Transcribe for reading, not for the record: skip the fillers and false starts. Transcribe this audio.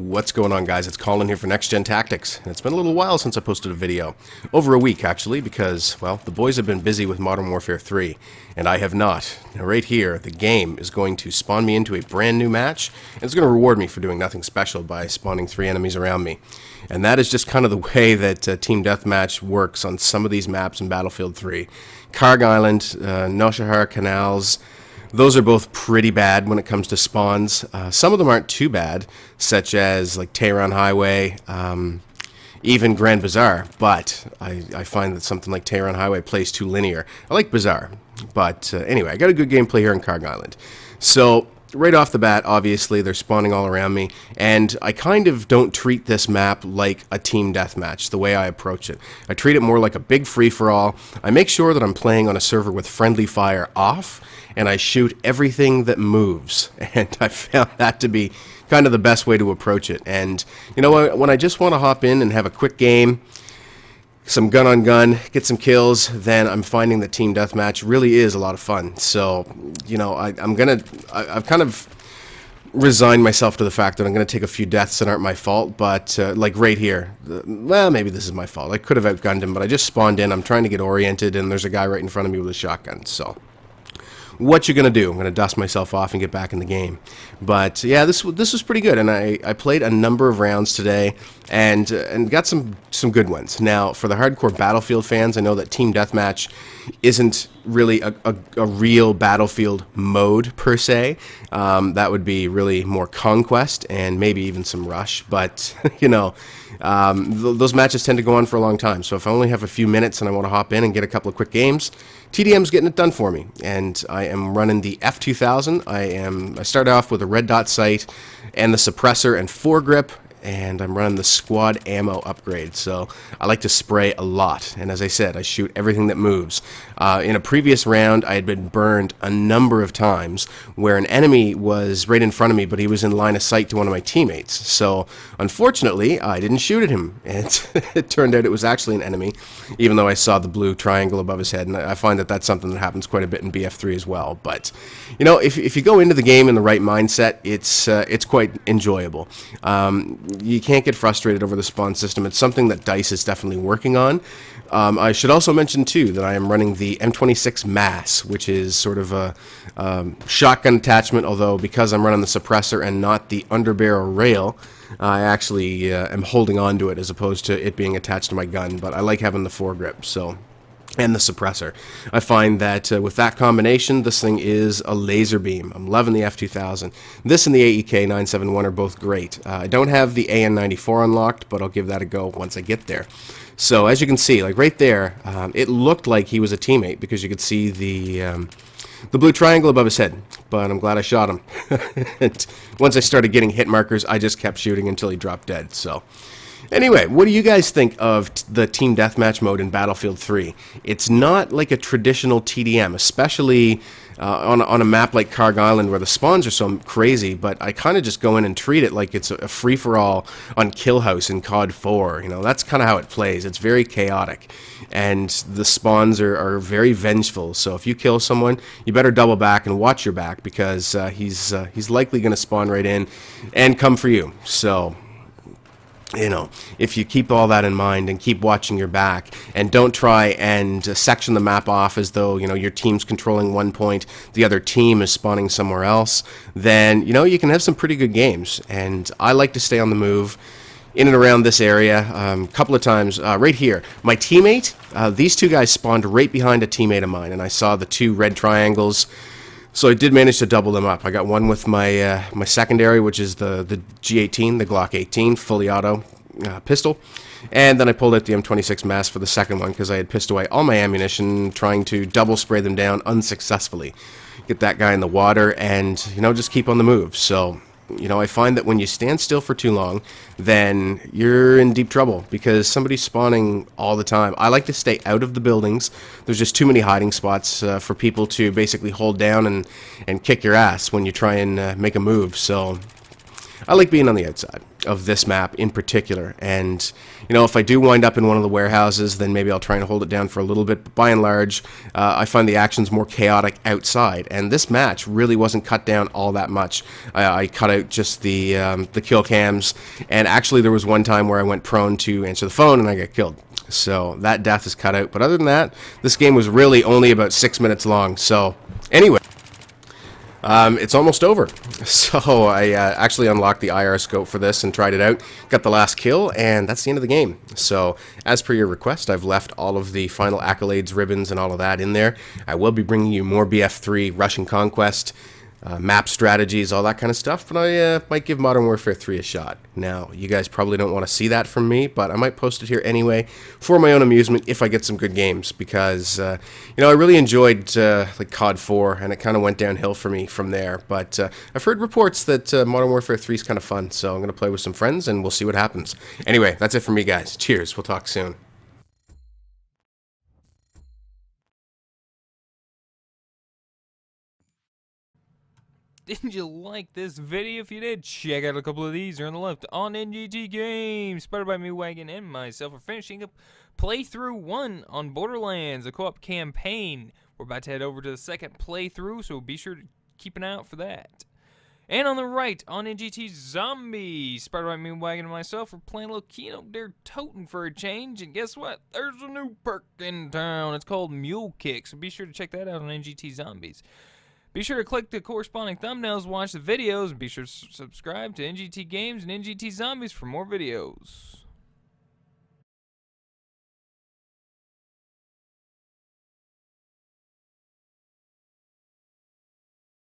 What's going on, guys? It's Colin here for Next Gen Tactics. And it's been a little while since I posted a video. Over a week, actually, because, well, the boys have been busy with Modern Warfare 3, and I have not. Now, right here, the game is going to spawn me into a brand new match, and it's going to reward me for doing nothing special by spawning 3 enemies around me. And that is just kind of the way that Team Deathmatch works on some of these maps in Battlefield 3. Karg Island, Noshahar Canals. Those are both pretty bad when it comes to spawns. Some of them aren't too bad, such as like Tehran Highway, even Grand Bazaar. But I find that something like Tehran Highway plays too linear. I like Bazaar, but anyway, I got a good gameplay here in Karg Island. So right off the bat, obviously, they're spawning all around me, and I kind of don't treat this map like a team deathmatch, the way I approach it. I treat it more like a big free-for-all. I make sure that I'm playing on a server with friendly fire off, and I shoot everything that moves, and I found that to be kind of the best way to approach it. And, you know, when I just want to hop in and have a quick game, some gun-on-gun, get some kills, then I'm finding that Team Deathmatch really is a lot of fun. So, you know, I've kind of resigned myself to the fact that I'm going to take a few deaths that aren't my fault, but, like right here, well, maybe this is my fault. I could have outgunned him, but I just spawned in, I'm trying to get oriented, and there's a guy right in front of me with a shotgun, so what you're going to do? I'm going to dust myself off and get back in the game. But yeah, this was pretty good, and I played a number of rounds today and got some good ones. Now, for the hardcore Battlefield fans, I know that Team Deathmatch isn't really a real Battlefield mode per se. That would be really more Conquest and maybe even some Rush. But you know, those matches tend to go on for a long time. So if I only have a few minutes and I want to hop in and get a couple of quick games, TDM's getting it done for me, and I am running the F2000. I started off with a red dot sight and the suppressor and foregrip, and I'm running the squad ammo upgrade. So I like to spray a lot, and as I said, I shoot everything that moves. In a previous round, I had been burned a number of times where an enemy was right in front of me, but he was in line of sight to one of my teammates. So unfortunately, I didn't shoot at him, and it turned out it was actually an enemy, even though I saw the blue triangle above his head. And I find that that's something that happens quite a bit in BF3 as well. But you know, if you go into the game in the right mindset, it's quite enjoyable. You can't get frustrated over the spawn system. It's something that DICE is definitely working on. I should also mention, too, that I am running the M26 Mass, which is sort of a shotgun attachment, although because I'm running the suppressor and not the underbarrel rail, I actually am holding on to it as opposed to it being attached to my gun. But I like having the foregrip, so, and the suppressor. I find that with that combination, this thing is a laser beam. I'm loving the F2000. This and the AEK 971 are both great. I don't have the AN94 unlocked, but I'll give that a go once I get there. So as you can see, like right there, it looked like he was a teammate because you could see the blue triangle above his head, but I'm glad I shot him. And once I started getting hit markers, I just kept shooting until he dropped dead. So anyway, what do you guys think of the Team Deathmatch mode in Battlefield 3? It's not like a traditional TDM, especially on a map like Karg Island where the spawns are so crazy, but I kind of just go in and treat it like it's a free-for-all on Kill House in COD 4. You know, that's kind of how it plays. It's very chaotic, and the spawns are very vengeful. So if you kill someone, you better double back and watch your back, because he's likely going to spawn right in and come for you. So, you know, if you keep all that in mind and keep watching your back and don't try and section the map off as though, you know, your team's controlling one point, the other team is spawning somewhere else, then, you know, you can have some pretty good games. And I like to stay on the move in and around this area. A couple of times, right here, my teammate, these two guys spawned right behind a teammate of mine, and I saw the two red triangles. So I did manage to double them up. I got one with my my secondary, which is the G18, the Glock 18, fully auto pistol. And then I pulled out the M26 Mass for the second one because I had pissed away all my ammunition trying to double spray them down unsuccessfully. Get that guy in the water and, you know, just keep on the move. So, you know, I find that when you stand still for too long, then you're in deep trouble because somebody's spawning all the time. I like to stay out of the buildings. There's just too many hiding spots for people to basically hold down and kick your ass when you try and make a move. So I like being on the outside. of this map in particular. And, you know, if I do wind up in one of the warehouses, then maybe I'll try and hold it down for a little bit. But by and large, I find the action's more chaotic outside. And this match really wasn't cut down all that much. I cut out just the kill cams. And actually, there was one time where I went prone to answer the phone and I got killed. So that death is cut out. But other than that, this game was really only about 6 minutes long. So anyway. It's almost over. So I actually unlocked the IR scope for this and tried it out. Got the last kill, and that's the end of the game. So as per your request, I've left all of the final accolades, ribbons, and all of that in there. I will be bringing you more BF3, Russian Conquest, map strategies, all that kind of stuff, but I might give Modern Warfare 3 a shot. Now, you guys probably don't want to see that from me, but I might post it here anyway for my own amusement if I get some good games, because, you know, I really enjoyed like COD 4, and it kind of went downhill for me from there, but I've heard reports that Modern Warfare 3 is kind of fun, so I'm going to play with some friends, and we'll see what happens. Anyway, that's it for me, guys. Cheers. We'll talk soon. Did you like this video? If you did, check out a couple of these here on the left on NGT Games, started by me, Wagon, and myself. We're finishing up playthrough 1 on Borderlands, a co-op campaign. We're about to head over to the second playthrough, so be sure to keep an eye out for that. And on the right, on NGT Zombies, started by me, Wagon, and myself, we're playing a little Keynote Dare Totem for a change, and guess what? There's a new perk in town. It's called Mule Kick, so be sure to check that out on NGT Zombies. Be sure to click the corresponding thumbnails, watch the videos, and be sure to subscribe to NGT Games and NGT Zombies for more videos.